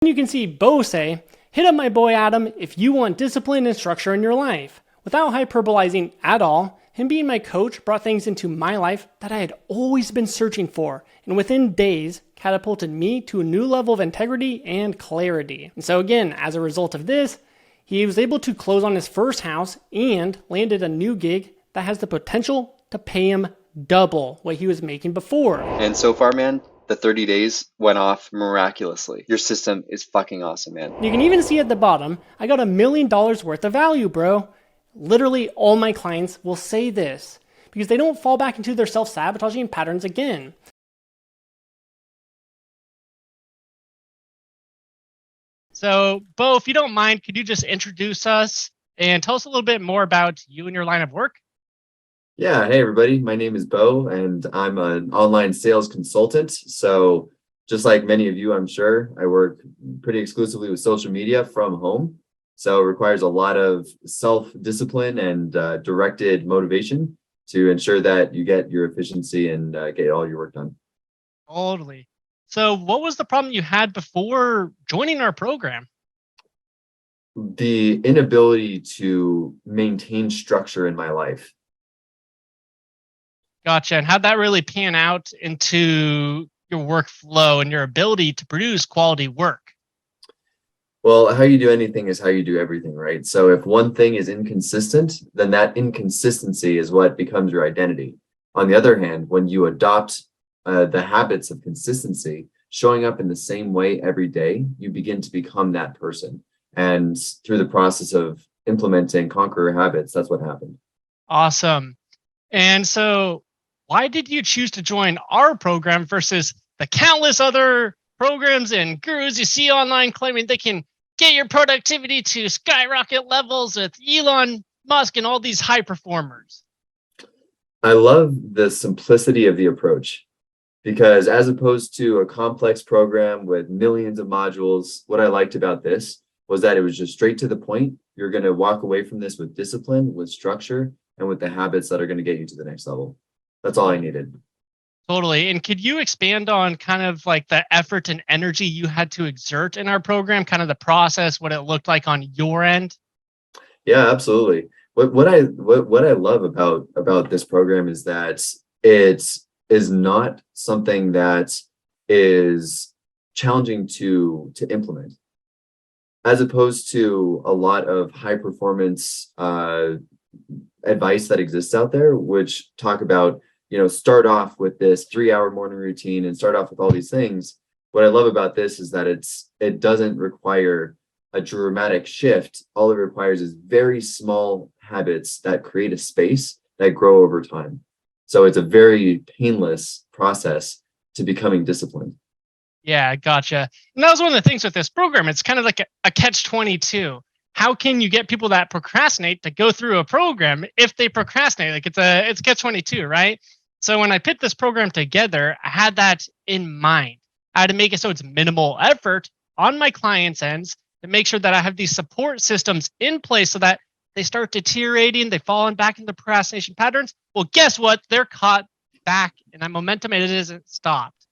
You can see Beau say, "Hit up my boy Adam if you want discipline and structure in your life." Without hyperbolizing at all, him being my coach brought things into my life that I had always been searching for, and within days catapulted me to a new level of integrity and clarity. And so again, as a result of this, he was able to close on his first house and landed a new gig that has the potential to pay him double what he was making before. And so far, man, the 30 days went off miraculously. Your system is fucking awesome, man. You can even see at the bottom, I got $1 million worth of value, bro. Literally all my clients will say this because they don't fall back into their self-sabotaging patterns again. So, Beau, if you don't mind, could you just introduce us and tell us a little bit more about you and your line of work? Yeah, hey everybody, my name is Beau and I'm an online sales consultant. So just like many of you, I'm sure, I work pretty exclusively with social media from home. So it requires a lot of self-discipline and directed motivation to ensure that you get your efficiency and get all your work done. Totally. So, what was the problem you had before joining our program? The inability to maintain structure in my life. Gotcha. And how'd that really pan out into your workflow and your ability to produce quality work? Well, how you do anything is how you do everything, right? So if one thing is inconsistent, then that inconsistency is what becomes your identity. On the other hand, when you adopt the habits of consistency, showing up in the same way every day, you begin to become that person. And through the process of implementing conqueror habits, that's what happened. Awesome. And so, why did you choose to join our program versus the countless other programs and gurus you see online claiming they can get your productivity to skyrocket levels with Elon Musk and all these high performers? I love the simplicity of the approach because as opposed to a complex program with millions of modules, what I liked about this was that it was just straight to the point. You're going to walk away from this with discipline, with structure, and with the habits that are going to get you to the next level. That's all I needed. Totally. And could you expand on kind of like the effort and energy you had to exert in our program, kind of the process, what it looked like on your end? Yeah, absolutely. What I love about this program is that it is not something that is challenging to implement, as opposed to a lot of high performance advice that exists out there, which talk about, start off with this 3-hour morning routine and start off with all these things. What I love about this is that it doesn't require a dramatic shift. All it requires is very small habits that create a space that grow over time. So it's a very painless process to becoming disciplined. Yeah, gotcha. And that was one of the things with this program. It's kind of like a catch 22. How can you get people that procrastinate to go through a program if they procrastinate? Like it's catch 22, right? So when I put this program together, I had that in mind. I had to make it so it's minimal effort on my clients' ends to make sure that I have these support systems in place so that they start deteriorating, they fall back into procrastination patterns. Well, guess what? They're caught back in that momentum and it isn't stopped.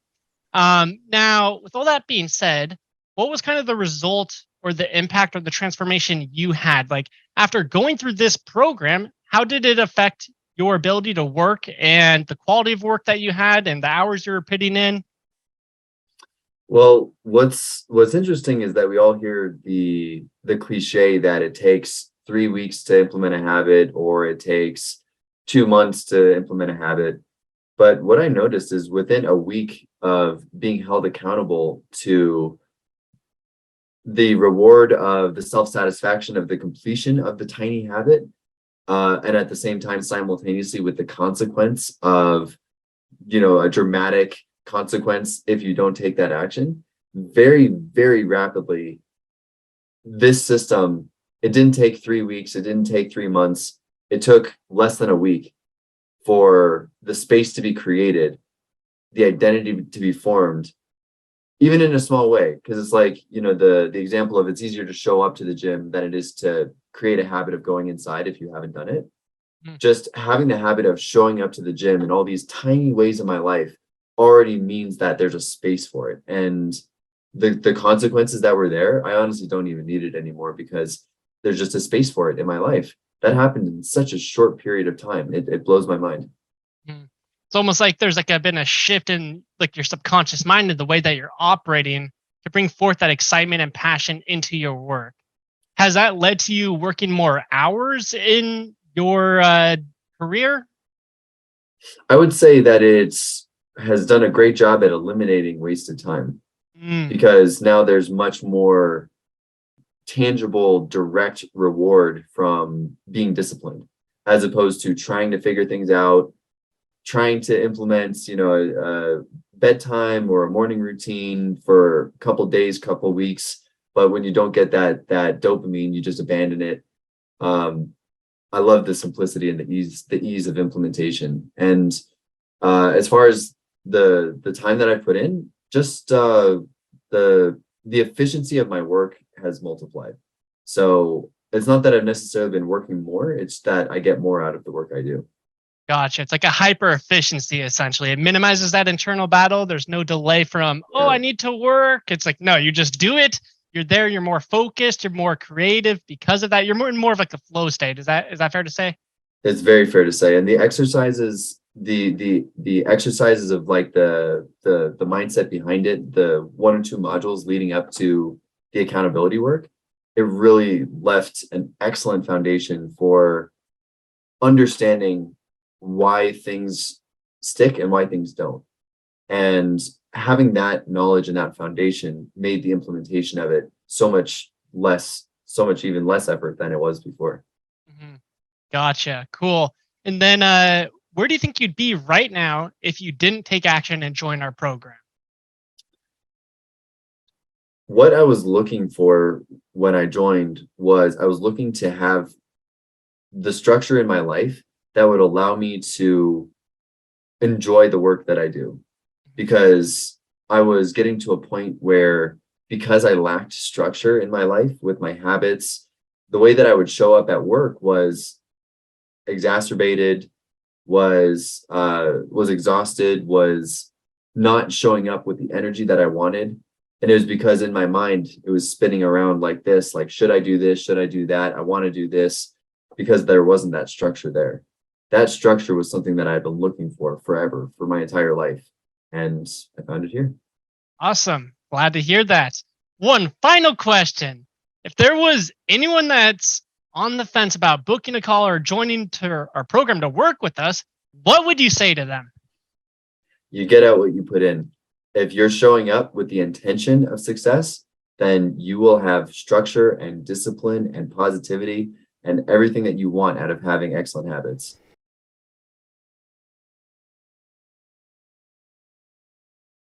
Now, with all that being said, what was kind of the result or the impact or the transformation you had? Like after going through this program, how did it affect your ability to work and the quality of work that you had and the hours you were putting in? Well, what's interesting is that we all hear the cliche that it takes 3 weeks to implement a habit or it takes 2 months to implement a habit. But what I noticed is within a week of being held accountable to the reward of the self-satisfaction of the completion of the tiny habit, and at the same time simultaneously with the consequence of a dramatic consequence if you don't take that action, very, very rapidly, this system, it didn't take 3 weeks, it didn't take 3 months, it took less than a week for the space to be created, the identity to be formed, even in a small way. Because it's like, the example of it's easier to show up to the gym than it is to create a habit of going inside if you haven't done it. Just having the habit of showing up to the gym in all these tiny ways in my life already means that there's a space for it. And the consequences that were there, I honestly don't even need it anymore because there's just a space for it in my life. That happened in such a short period of time. It blows my mind. Mm. It's almost like there's like been a shift in like your subconscious mind and the way that you're operating to bring forth that excitement and passion into your work. Has that led to you working more hours in your career? I would say that it's has done a great job at eliminating wasted time Mm, because now there's much more tangible, direct reward from being disciplined, as opposed to trying to figure things out, trying to implement, a bedtime or a morning routine for a couple days, couple weeks. But when you don't get that dopamine, you just abandon it. Um, I love the simplicity and the ease of implementation. And as far as the time that I put in, just the efficiency of my work has multiplied. So it's not that I've necessarily been working more, it's that I get more out of the work I do. gotcha. It's like a hyper efficiency essentially. It minimizes that internal battle. There's no delay from, oh, Yeah, I need to work. It's like, no, you just do it. You're there, you're more focused, you're more creative because of that. You're more of like a flow state. Is that fair to say? it's very fair to say. And the exercises, the exercises of like the mindset behind it, the one or two modules leading up to the accountability work, it really left an excellent foundation for understanding why things stick and why things don't. And having that knowledge and that foundation made the implementation of it so much even less effort than it was before. Hmm. Gotcha. Cool. And then where do you think you'd be right now if you didn't take action and join our program? What I was looking for when I joined was I was looking to have the structure in my life that would allow me to enjoy the work that I do, because I was getting to a point where, because I lacked structure in my life with my habits, the way that I would show up at work was exacerbated, was exhausted, was not showing up with the energy that I wanted. And it was because in my mind it was spinning around like this, like, should I do this? Should I do that? I want to do this, because there wasn't that structure there. That structure was something that I had been looking for forever, for my entire life. And I found it here. Awesome. Glad to hear that. One final question. If there was anyone that's on the fence about booking a call or joining to our program to work with us, what would you say to them? You get out what you put in. If you're showing up with the intention of success, then you will have structure and discipline and positivity and everything that you want out of having excellent habits.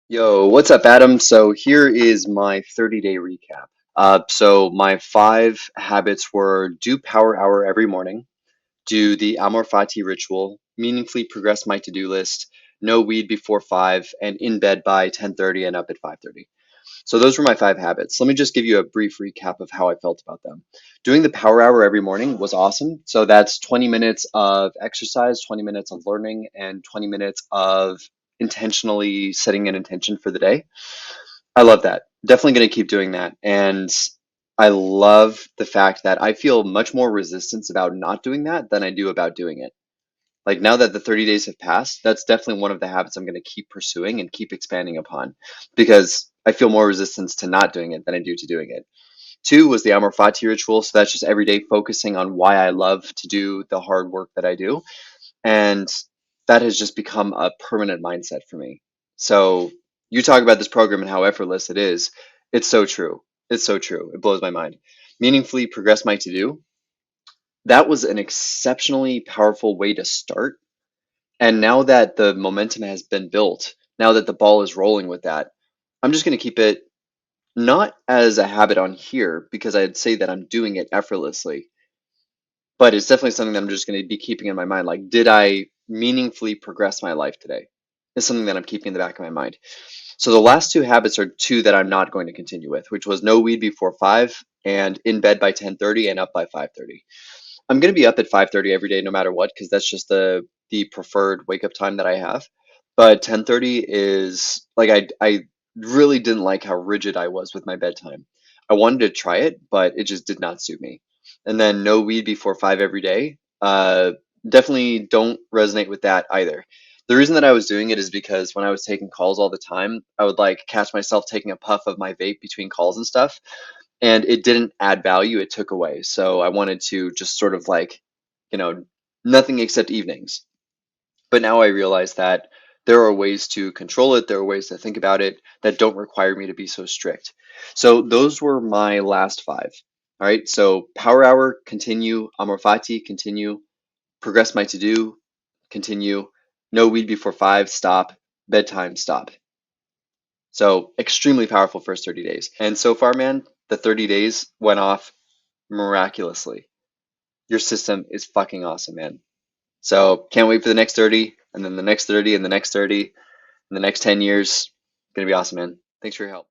Yo, what's up, Adam? So here is my 30-day recap. So my 5 habits were: do power hour every morning, do the Amor Fati ritual, meaningfully progress my to-do list, no weed before 5, and in bed by 10:30 and up at 5:30. So those were my 5 habits. Let me just give you a brief recap of how I felt about them. Doing the power hour every morning was awesome. So that's 20 minutes of exercise, 20 minutes of learning, and 20 minutes of intentionally setting an intention for the day. I love that. Definitely going to keep doing that. And I love the fact that I feel much more resistance about not doing that than I do about doing it. Like, now that the 30 days have passed, that's definitely one of the habits I'm going to keep pursuing and keep expanding upon, because I feel more resistance to not doing it than I do to doing it. 2 was the Amor Fati ritual. So that's just every day focusing on why I love to do the hard work that I do. And that has just become a permanent mindset for me. So you talk about this program and how effortless it is. It's so true. It's so true. It blows my mind. Meaningfully progress my to do. That was an exceptionally powerful way to start. And now that the momentum has been built, now that the ball is rolling with that, I'm just going to keep it not as a habit on here, because I'd say that I'm doing it effortlessly, but it's definitely something that I'm just going to be keeping in my mind. Like, did I meaningfully progress my life today? It's something that I'm keeping in the back of my mind. So the last 2 habits are 2 that I'm not going to continue with, which was no weed before 5 and in bed by 10:30 and up by 5:30. I'm going to be up at 5:30 every day no matter what, because that's just the preferred wake up time that I have. But 10:30 is like, I really didn't like how rigid I was with my bedtime. I wanted to try it, but it just did not suit me. And then no weed before 5 every day. Definitely don't resonate with that either. The reason that I was doing it is because when I was taking calls all the time, I would like catch myself taking a puff of my vape between calls and stuff, and it didn't add value, it took away. So I wanted to just sort of like, you know, nothing except evenings. But now I realize that there are ways to control it, there are ways to think about it that don't require me to be so strict. So those were my last five. All right, so Power Hour, continue. Amor Fati, continue. Progress my to do, continue. No weed before 5, stop. Bedtime, stop. So extremely powerful first 30 days. And so far, man, the 30 days went off miraculously. Your system is fucking awesome, man. So can't wait for the next 30, and then the next 30, and the next 30, and the next 10 years. Gonna be awesome, man. Thanks for your help.